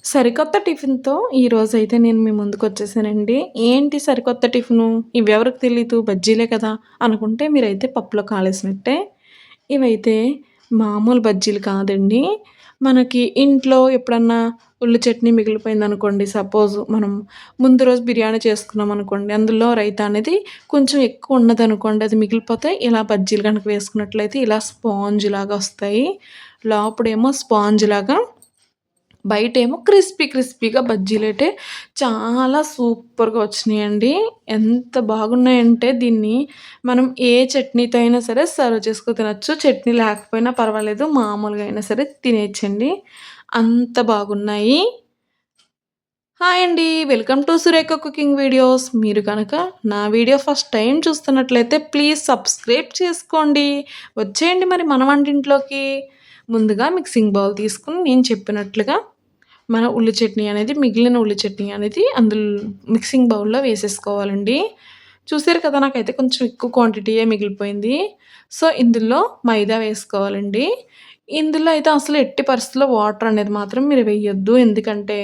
సరికొత్త టిఫిన్‌తో ఈరోజైతే నేను మీ ముందుకొచ్చేసానండి. ఏంటి సరికొత్త టిఫిను? ఇవెవరికి తెలీదు బజ్జీలే కదా! అనుకుంటే మీరైతే పప్పులో కాలేసినట్టే. ఇవైతే మామూలు బజ్జీలు కాదండి. మనకి ఇంట్లో ఎప్పుడన్నా ఉల్లి చట్నీ మిగిలిపోయిందనుకోండి, సపోజ్ మనం ముందు రోజు బిర్యానీ చేసుకున్నామనుకోండి, అందులో రైతా అనేది కొంచెం ఎక్కువ ఉన్నదనుకోండి, అది మిగిలిపోతే ఇలా బజ్జీలు గనుక వేసుకున్నట్లయితే ఇలా స్పాంజ్‌లాగా వస్తాయి. లోపడేమో స్పాంజ్‌లాగా బయటేమో క్రిస్పీగా బజ్జీలైతే చాలా సూపర్‌గా వచ్చినియండి. ఎంత బాగున్నాయంటే దీన్ని మనం ఏ చట్నీతో అయినా సరే సర్వ్ చేసుకొని తినొచ్చు. చట్నీ లేకపోయినా పర్వాలేదు. మామూలుగా అయినా సరే తినేయొచ్చండి. అంత బాగున్నాయి. హాయ్ అండి. Welcome to Surekha cooking videos. మీరు గనక నా వీడియో ఫస్ట్ టైమ్ చూస్తున్నట్లయితే ప్లీజ్ సబ్స్క్రైబ్ చేసుకోండి. వచ్చేయండి మరి మన వంటింట్లోకి. ముందుగా మిక్సింగ్ బౌల్ తీసుకొని నేను చెప్పినట్లుగా మన ఉల్లి చట్నీ అనేది మిగిలిన ఉల్లి చట్నీ అనేది మిక్సింగ్ బౌల్‌లో వేసేసుకోవాలండి. చూసారు కదా! నాకైతే కొంచెం ఎక్కువ క్వాంటిటీయే మిగిలిపోయింది. సో, ఇందులో మైదా వేసుకోవాలండి. ఇందులో అయితే అసలు ఎట్టి పరిస్థితిలో వాటర్ అనేది మాత్రం మీరు వేయొద్దు. ఎందుకంటే,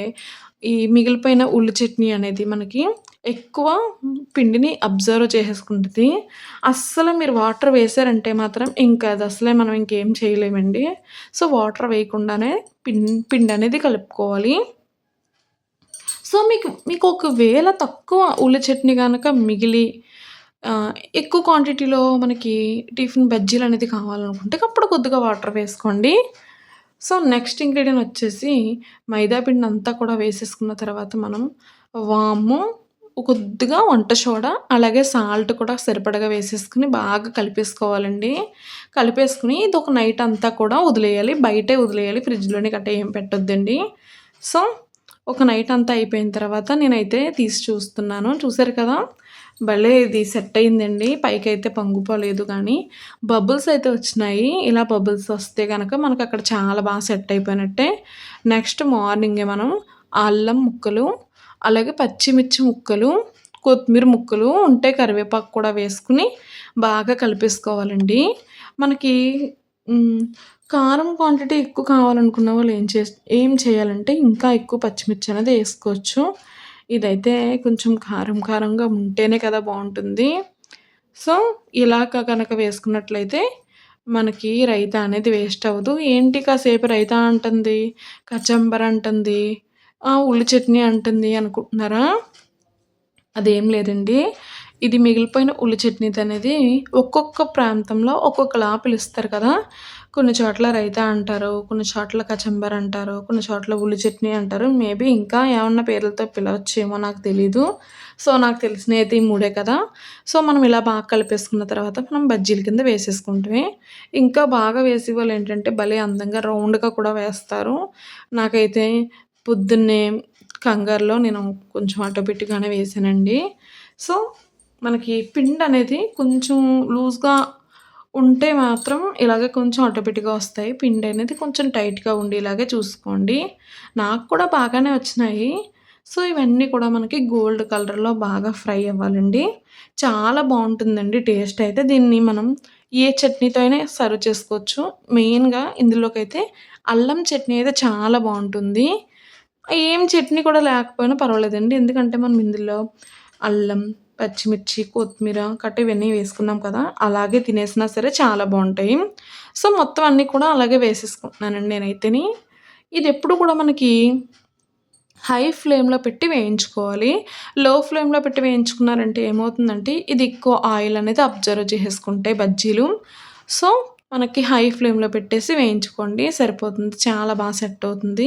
ఈ మిగిలిపోయిన ఉల్లి చట్నీ అనేది మనకి ఎక్కువ పిండిని అబ్జర్వ్ చేసేసుకుంటది. అస్సలు మీరు వాటర్ వేశారంటే మాత్రం ఇంకా అది అసలే మనం ఇంకేం చేయలేమండి. సో, వాటర్ వేయకుండానే పిండనేది కలుపుకోవాలి. సో, మీకు ఒకవేళ తక్కువ ఉల్లి చట్నీ గనక మిగిలి ఆహ్, ఎక్కువ క్వాంటిటీలో మనకి టిఫిన్ బజ్జీలనేది కావాలనుకుంటే అప్పుడు కొద్దిగా వాటర్ వేసుకోండి. సో, నెక్స్ట్ ఇంగ్రీడియెంట్ వచ్చేసి మైదా పిండంతా కూడా వేసేసుకున్న తర్వాత మనం వాము, కొద్దిగా వంట సోడా, అలాగే సాల్ట్ కూడా సరిపడగా వేసేసుకొని బాగా కలిపేసుకోవాలండి. కలిపేసుకొని ఇదొక నైట్ అంతా కూడా వదిలేయాలి. బయటే వదిలేయాలి. ఫ్రిడ్జ్‌లోని గట్టా ఏం పెట్టొద్దండి. సో, ఒక నైట్ అంతా అయిపోయిన తర్వాత నేనైతే తీసి చూస్తున్నాను. చూసారు కదా! భలే ఇది సెట్ అయిందండి. పైకైతే పొంగిపోలేదు కానీ, బబుల్స్ అయితే వచ్చినాయి. ఇలా బబుల్స్ వస్తే గనక మనకక్కడ చాలా సెట్ అయిపోయినట్టే. నెక్స్ట్ మార్నింగే మనం అల్లం ముక్కలు, అలాగే పచ్చిమిర్చి ముక్కలు, కొత్తిమీర ముక్కలు, ఉంటే కరివేపాకు కూడా వేసుకొని బాగా కలిపేసుకోవాలండి. మనకి హ్మ్. కారం క్వాంటిటీ ఎక్కువ కావాలనుకున్న వాళ్ళు ఏం చేయాలంటే ఇంకా ఎక్కువ పచ్చిమిర్చి అనేది ఏసుకోవచ్చు. ఇదైతే కొంచెం కారంగా ఉంటేనే కదా బావుంటుంది. సో, ఇలాగ గనక వేసుకున్నట్లయితే మనకి రైతా అనేది వేస్ట్ అవ్వదు. ఏంటి కాసేపు రైతా అంటుంది, కచంబర్ అంటుంది, ఉల్లి చట్నీ అంటుంది అనుకుంటున్నారా? అదేం లేదండి. ఇది మిగిలిపోయిన ఉల్లి చట్నీదనేది ఒక్కొక్క ప్రాంతంలో ఒక్కొక్కలా పిలుస్తారు కదా! కొన్ని చోట్ల రైతా అంటారు. కొన్ని చోట్ల కచంబర్ అంటారు. కొన్ని చోట్ల ఉల్లి చట్నీ అంటారు. మేబీ ఇంకా ఏమన్నా పేర్లతో పిలవచ్చేమో నాకు తెలీదు. సో, నాకు తెలిసినయయితే ఈ మూడే కదా! సో, మనం ఇలా బాగా కలిపేసుకున్న తర్వాత మనం బజ్జీల కింద వేసేసుకుంటమే. ఇంకా బాగా వేసేవాళ్ళేంటంటే భలే అందంగా రౌండ్‌గా కూడా వేస్తారు. నాకైతే పొద్దున్నే కంగారులో నేను కొంచెం అటోపిటుగానే వేశానండి. సో, మనకి పిండనేది కొంచెం లూజ్‌గా ఉంటే మాత్రం ఇలాగే కొంచెం అటోపిటుగా వస్తాయి. పిండనేది కొంచెం టైట్‌గా ఉండేలాగే చూసుకోండి. నాకు కూడా బాగానే వచ్చినాయి. సో, ఇవన్నీ కూడా మనకి గోల్డ్ కలర్‌లో బాగా ఫ్రై అవ్వాలండి. చాలా బావుంటుందండి టేస్ట్ అయితే. దీన్ని మనం ఏ చట్నీతో అయినా సర్వ్ చేసుకోవచ్చు. మెయిన్‌గా ఇందులోకైతే అల్లం చట్నీ అయితే చాలా బావుంటుంది. ఏం చట్నీ కూడా లేకపోయినా పర్వాలేదండి. ఎందుకంటే మనం ఇందులో అల్లం, పచ్చిమిర్చి, కొత్తిమీర ఇవన్నీ వేసుకున్నాం కదా! అలాగే తినేసినా సరే చాలా బావుంటాయి. సో, మొత్తం అన్నీ కూడా అలాగే వేసేసుకుంటున్నానండి నేనైతేని. ఇదెప్పుడు కూడా మనకి హై ఫ్లేమ్‌లో పెట్టి వేయించుకోవాలి. లో ఫ్లేమ్‌లో పెట్టి వేయించుకున్నారంటే ఏమవుతుందంటే ఇది ఎక్కువ ఆయిల్ అనేది అబ్జర్వ్ చేసేసుకుంటాయి బజ్జీలు. సో, మనకి హై ఫ్లేమ్‌లో పెట్టేసి వేయించుకోండి సరిపోతుంది. చాలా సెట్ అవుతుంది.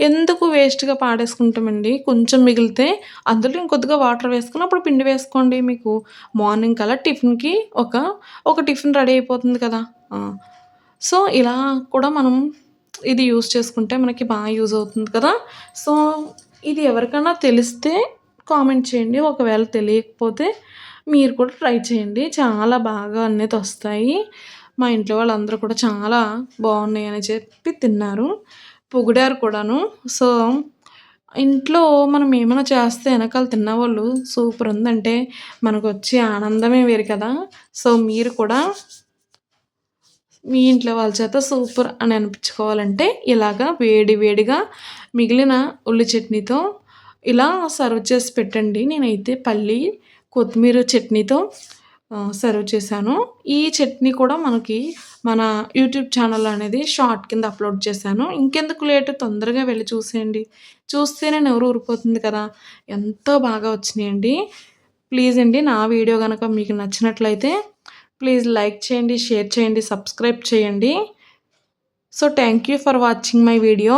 ఎందుకు వేస్ట్‌గా పాడేసుకుంటామండి. కొంచెం మిగిలితే అందులో ఇంకొద్దిగా వాటర్ వేసుకొని అప్పుడు పిండి వేసుకోండి. మీకు మార్నింగ్ కల్లా టిఫిన్‌కి ఒక టిఫిన్ రెడీ అయిపోతుంది కదా! ఆ! సో, ఇలా కూడా మనం ఇది యూజ్ చేసుకుంటే మనకి యూజ్ అవుతుంది కదా! సో, ఇది ఎవరికైనా తెలిస్తే కామెంట్ చేయండి. ఒకవేళ తెలియకపోతే మీరు కూడా ట్రై చేయండి. చాలా బాగా అనేదొస్తాయి. మా ఇంట్లో వాళ్ళందరూ కూడా చాలా బావున్నాయని చెప్పి తిన్నారు. పొగిడారు కూడాను. సో, ఇంట్లో మనం ఏమైనా చేస్తే ఎనకాల తిన్నవాళ్ళు సూపరుందంటే మనకొచ్చే ఆనందమే వేరు కదా! సో, మీ ఇంట్లో వాళ్ళ చేత సూపర్ అని అనిపించుకోవాలంటే ఇలాగా వేడి వేడిగా మిగిలిన ఉల్లి చట్నీతో ఇలా సర్వ్ చేసి పెట్టండి. నేనైతే పల్లి కొత్తిమీర చట్నీతో సర్వ్ చేశాను. ఈ చట్నీ కూడా మనకి మన యూట్యూబ్ ఛానల్ అనేది షార్ట్ కింద అప్లోడ్ చేశాను. ఇంకెందుకు లేటు తొందరగా వెళ్ళి చూసేయండి. చూస్తేనే నోరు ఊరిపోతుంది కదా! ఎంతో బాగా వచ్చినాయండి. ప్లీజ్ అండి నా వీడియో గనక మీకు నచ్చినట్లయితే ప్లీజ్ లైక్ చేయండి, షేర్ చేయండి, సబ్స్క్రైబ్ చేయండి. So thank you for watching my video.